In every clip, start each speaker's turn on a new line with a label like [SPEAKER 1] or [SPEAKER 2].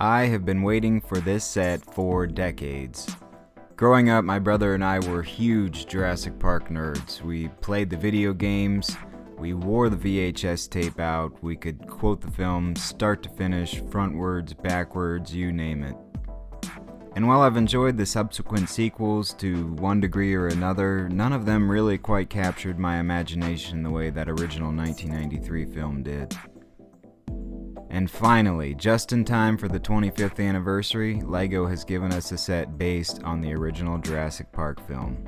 [SPEAKER 1] I have been waiting for this set for decades. Growing up, my brother and I were huge Jurassic Park nerds. We played the video games, we wore the VHS tape out, we could quote the film start to finish, frontwards, backwards, you name it. And while I've enjoyed the subsequent sequels to one degree or another, none of them really quite captured my imagination the way that original 1993 film did. And finally, just in time for the 25th anniversary, LEGO has given us a set based on the original Jurassic Park film.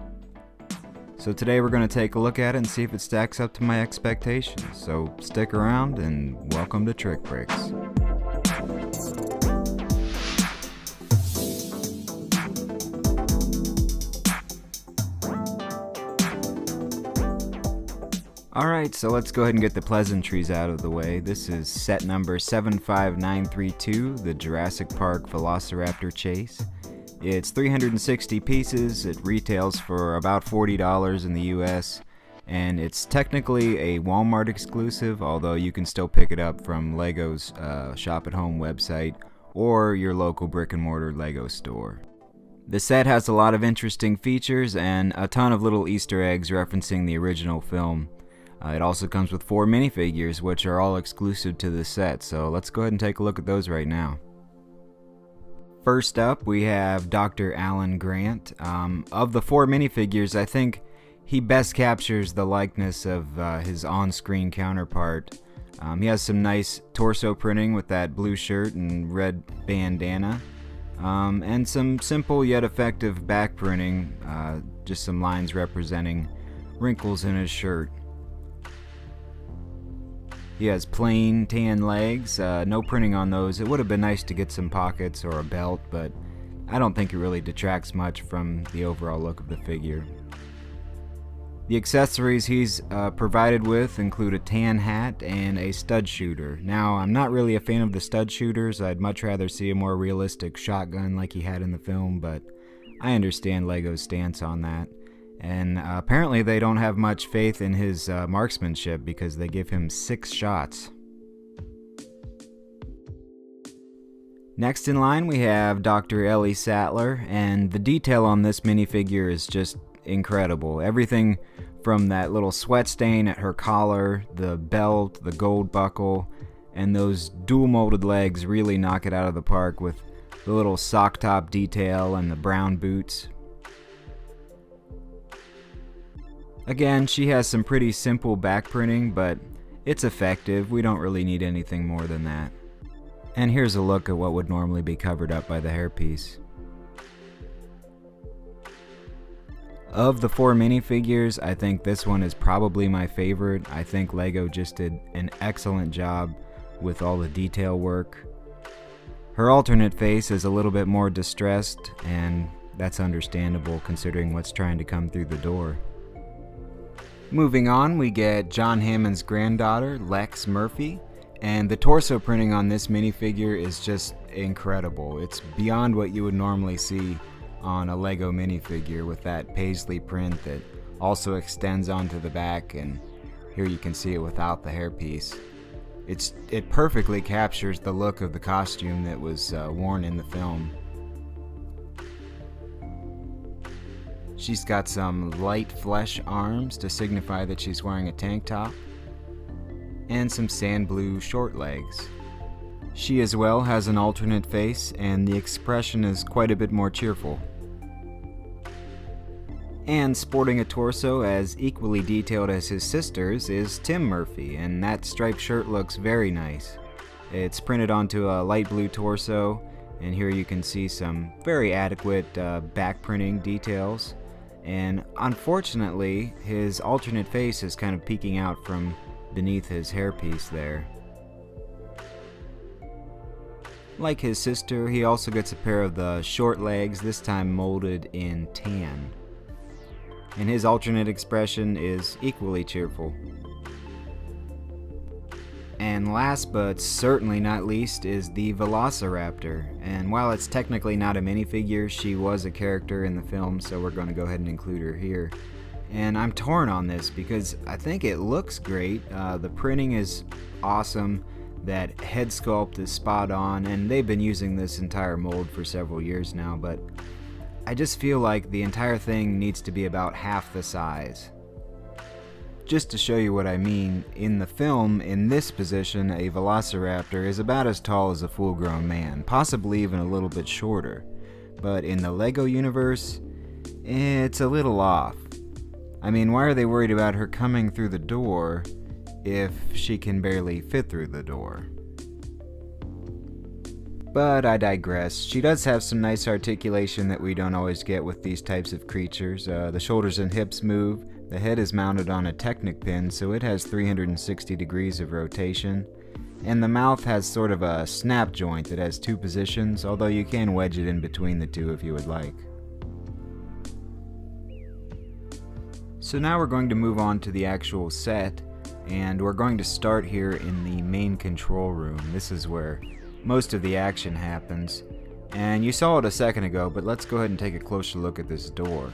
[SPEAKER 1] So today we're going to take a look at it and see if it stacks up to my expectations. So stick around and welcome to TrikBrix. Alright, so let's go ahead and get the pleasantries out of the way. This is set number 75932, the Jurassic Park Velociraptor Chase. It's 360 pieces, it retails for about $40 in the US, and it's technically a Walmart exclusive, although you can still pick it up from LEGO's Shop at Home website or your local brick and mortar LEGO store. The set has a lot of interesting features and a ton of little Easter eggs referencing the original film. It also comes with 4 minifigures, which are all exclusive to this set, so let's go ahead and take a look at those right now. First up, we have Dr. Alan Grant. Of the 4 minifigures, I think he best captures the likeness of his on-screen counterpart. He has some nice torso printing with that blue shirt and red bandana, and some simple yet effective back printing, just some lines representing wrinkles in his shirt. He has plain tan legs, no printing on those. It would have been nice to get some pockets or a belt, but I don't think it really detracts much from the overall look of the figure. The accessories he's provided with include a tan hat and a stud shooter. Now, I'm not really a fan of the stud shooters. I'd much rather see a more realistic shotgun like he had in the film, but I understand LEGO's stance on that. And apparently they don't have much faith in his marksmanship because they give him 6 shots. Next in line we have Dr. Ellie Sattler, and the detail on this minifigure is just incredible. Everything from that little sweat stain at her collar, the belt, the gold buckle, and those dual molded legs really knock it out of the park with the little sock top detail and the brown boots. Again, she has some pretty simple back printing, but it's effective. We don't really need anything more than that. And here's a look at what would normally be covered up by the hairpiece. Of the 4 minifigures, I think this one is probably my favorite. I think LEGO just did an excellent job with all the detail work. Her alternate face is a little bit more distressed, and that's understandable considering what's trying to come through the door. Moving on, we get John Hammond's granddaughter, Lex Murphy, and the torso printing on this minifigure is just incredible. It's beyond what you would normally see on a LEGO minifigure with that paisley print that also extends onto the back, and here you can see it without the hairpiece. It perfectly captures the look of the costume that was worn in the film. She's got some light flesh arms to signify that she's wearing a tank top, and some sand blue short legs. She as well has an alternate face, and the expression is quite a bit more cheerful. And sporting a torso as equally detailed as his sister's is Tim Murphy, and that striped shirt looks very nice. It's printed onto a light blue torso, and here you can see some very adequate back printing details. And unfortunately, his alternate face is kind of peeking out from beneath his hairpiece there. Like his sister, he also gets a pair of the short legs, this time molded in tan. And his alternate expression is equally cheerful. And last but certainly not least is the Velociraptor, and while it's technically not a minifigure, she was a character in the film, so we're going to go ahead and include her here. And I'm torn on this because I think it looks great. The printing is awesome. That head sculpt is spot on, and they've been using this entire mold for several years now, but I just feel like the entire thing needs to be about half the size. Just to show you what I mean, in the film, in this position, a Velociraptor is about as tall as a full-grown man, possibly even a little bit shorter. But in the LEGO universe, it's a little off. I mean, why are they worried about her coming through the door if she can barely fit through the door? But I digress. She does have some nice articulation that we don't always get with these types of creatures. The shoulders and hips move. The head is mounted on a Technic pin, so it has 360 degrees of rotation. And the mouth has sort of a snap joint that has two positions, although you can wedge it in between the two if you would like. So now we're going to move on to the actual set, and we're going to start here in the main control room. This is where most of the action happens. And you saw it a second ago, but let's go ahead and take a closer look at this door.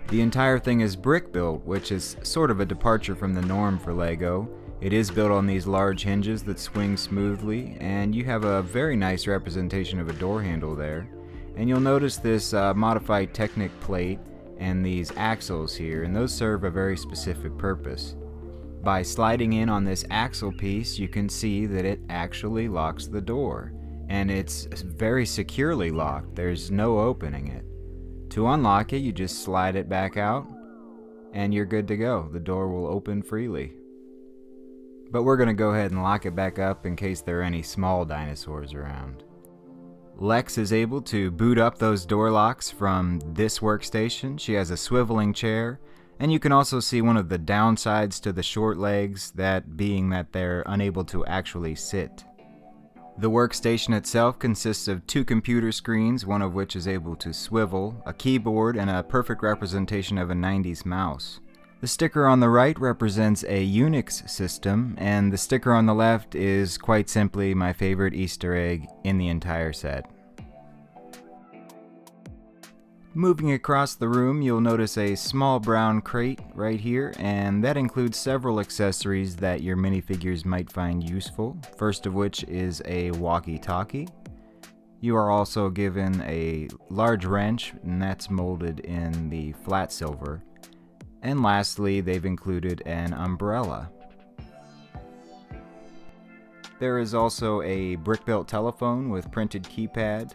[SPEAKER 1] The entire thing is brick built, which is sort of a departure from the norm for LEGO. It is built on these large hinges that swing smoothly, and you have a very nice representation of a door handle there. And you'll notice this modified Technic plate and these axles here, and those serve a very specific purpose. By sliding in on this axle piece, you can see that it actually locks the door, and it's very securely locked. There's no opening it. To unlock it, you just slide it back out, and you're good to go. The door will open freely. But we're going to go ahead and lock it back up in case there are any small dinosaurs around. Lex is able to boot up those door locks from this workstation. She has a swiveling chair, and you can also see one of the downsides to the short legs, that being that they're unable to actually sit. The workstation itself consists of two computer screens, one of which is able to swivel, a keyboard, and a perfect representation of a 90s mouse. The sticker on the right represents a Unix system, and the sticker on the left is quite simply my favorite Easter egg in the entire set. Moving across the room, you'll notice a small brown crate right here, and that includes several accessories that your minifigures might find useful, first of which is a walkie-talkie. You are also given a large wrench, and that's molded in the flat silver. And lastly, they've included an umbrella. There is also a brick-built telephone with printed keypad,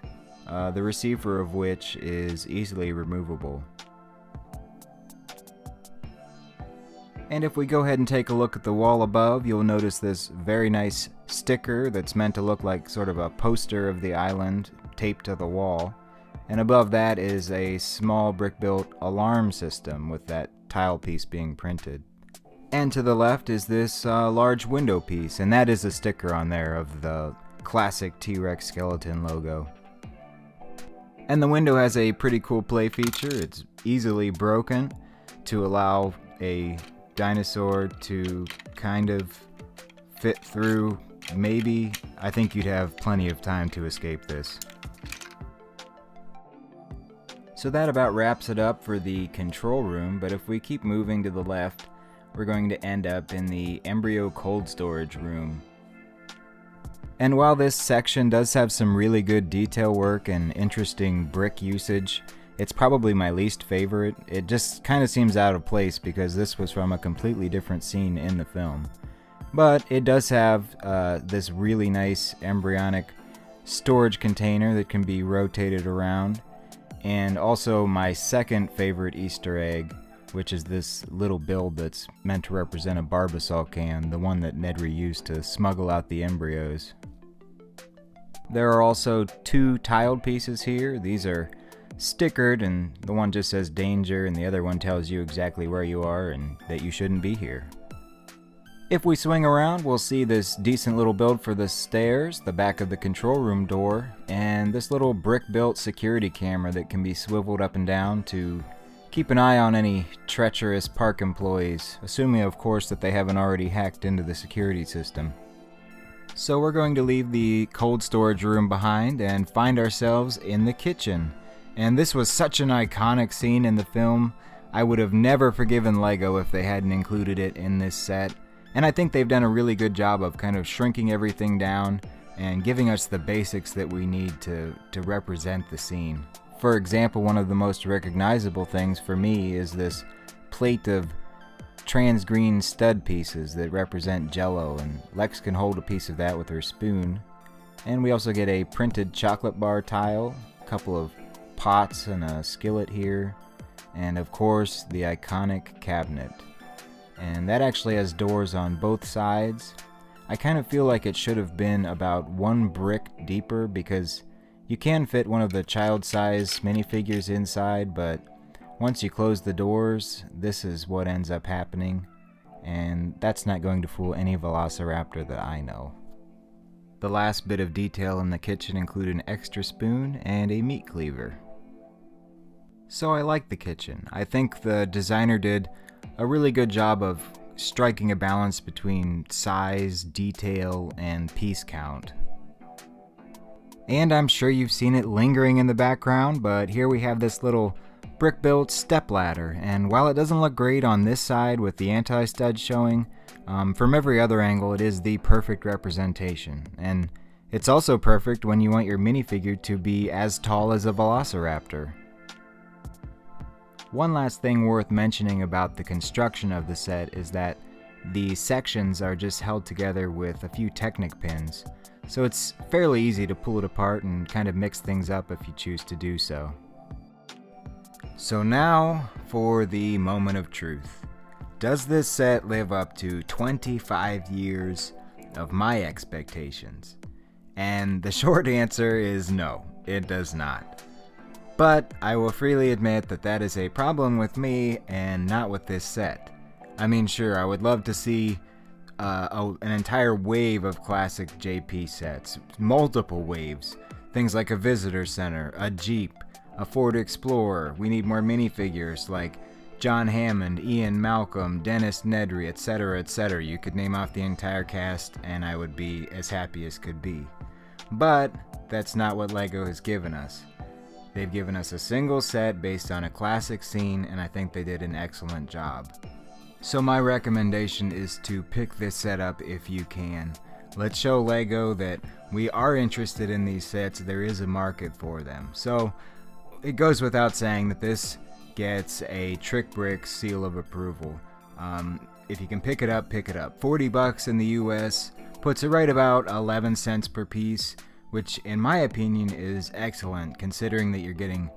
[SPEAKER 1] the receiver of which is easily removable. And if we go ahead and take a look at the wall above, you'll notice this very nice sticker that's meant to look like sort of a poster of the island taped to the wall. And above that is a small brick-built alarm system with that tile piece being printed. And to the left is this large window piece, and that is a sticker on there of the classic T-Rex skeleton logo. And the window has a pretty cool play feature. It's easily broken to allow a dinosaur to kind of fit through. Maybe, I think you'd have plenty of time to escape this. So that about wraps it up for the control room, but if we keep moving to the left, we're going to end up in the embryo cold storage room. And while this section does have some really good detail work and interesting brick usage, it's probably my least favorite. It just kind of seems out of place because this was from a completely different scene in the film. But it does have this really nice embryonic storage container that can be rotated around. And also my second favorite Easter egg, which is this little build that's meant to represent a Barbasol can, the one that Nedry used to smuggle out the embryos. There are also two tiled pieces here. These are stickered, and the one just says danger, and the other one tells you exactly where you are and that you shouldn't be here. If we swing around, we'll see this decent little build for the stairs, the back of the control room door, and this little brick-built security camera that can be swiveled up and down to keep an eye on any treacherous park employees, assuming of course that they haven't already hacked into the security system. So we're going to leave the cold storage room behind and find ourselves in the kitchen. And this was such an iconic scene in the film. I would have never forgiven LEGO if they hadn't included it in this set. And I think they've done a really good job of kind of shrinking everything down and giving us the basics that we need to represent the scene. For example, one of the most recognizable things for me is this plate of trans green stud pieces that represent Jello, and Lex can hold a piece of that with her spoon. And we also get a printed chocolate bar tile, a couple of pots and a skillet here, and of course the iconic cabinet. And that actually has doors on both sides. I kind of feel like it should have been about 1 brick deeper, because you can fit one of the child-size minifigures inside, but once you close the doors, this is what ends up happening, and that's not going to fool any Velociraptor that I know. The last bit of detail in the kitchen include an extra spoon and a meat cleaver. So I like the kitchen. I think the designer did a really good job of striking a balance between size, detail, and piece count. And I'm sure you've seen it lingering in the background, but here we have this little brick-built stepladder, and while it doesn't look great on this side with the anti-stud showing, from every other angle it is the perfect representation. And it's also perfect when you want your minifigure to be as tall as a Velociraptor. One last thing worth mentioning about the construction of the set is that the sections are just held together with a few Technic pins, so it's fairly easy to pull it apart and kind of mix things up if you choose to do so. So now for the moment of truth. Does this set live up to 25 years of my expectations? And the short answer is no, it does not. But I will freely admit that that is a problem with me and not with this set. I mean, sure, I would love to see an entire wave of classic JP sets, multiple waves, things like a visitor center, a Jeep, a Ford Explorer. We need more minifigures like John Hammond, Ian Malcolm, Dennis Nedry, etc., etc. You could name off the entire cast and I would be as happy as could be. But that's not what LEGO has given us. They've given us a single set based on a classic scene, and I think they did an excellent job. So my recommendation is to pick this set up if you can. Let's show LEGO that we are interested in these sets, there is a market for them. So it goes without saying that this gets a TrikBrix seal of approval. If you can pick it up, pick it up. $40 in the US, puts it right about 11 cents per piece, which in my opinion is excellent considering that you're getting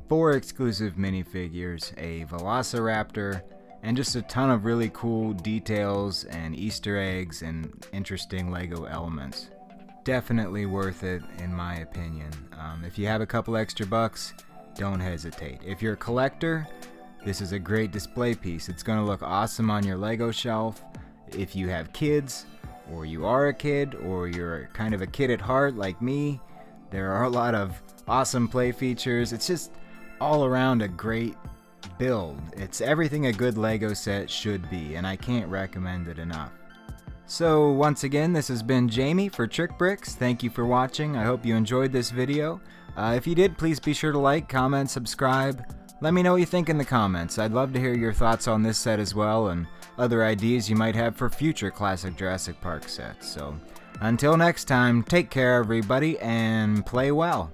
[SPEAKER 1] 4 exclusive minifigures, a Velociraptor, and just a ton of really cool details and Easter eggs and interesting LEGO elements. Definitely worth it in my opinion. If you have a couple extra bucks, don't hesitate. If you're a collector, this is a great display piece. It's going to look awesome on your LEGO shelf. If you have kids, or you are a kid, or you're kind of a kid at heart like me, there are a lot of awesome play features. It's just all around a great build. It's everything a good LEGO set should be, and I can't recommend it enough. So once again, this has been Jamie for TrikBrix. Thank you for watching. I hope you enjoyed this video. If you did, please be sure to like, comment, subscribe. Let me know what you think in the comments. I'd love to hear your thoughts on this set as well, and other ideas you might have for future classic Jurassic Park sets. So until next time, take care everybody, and play well.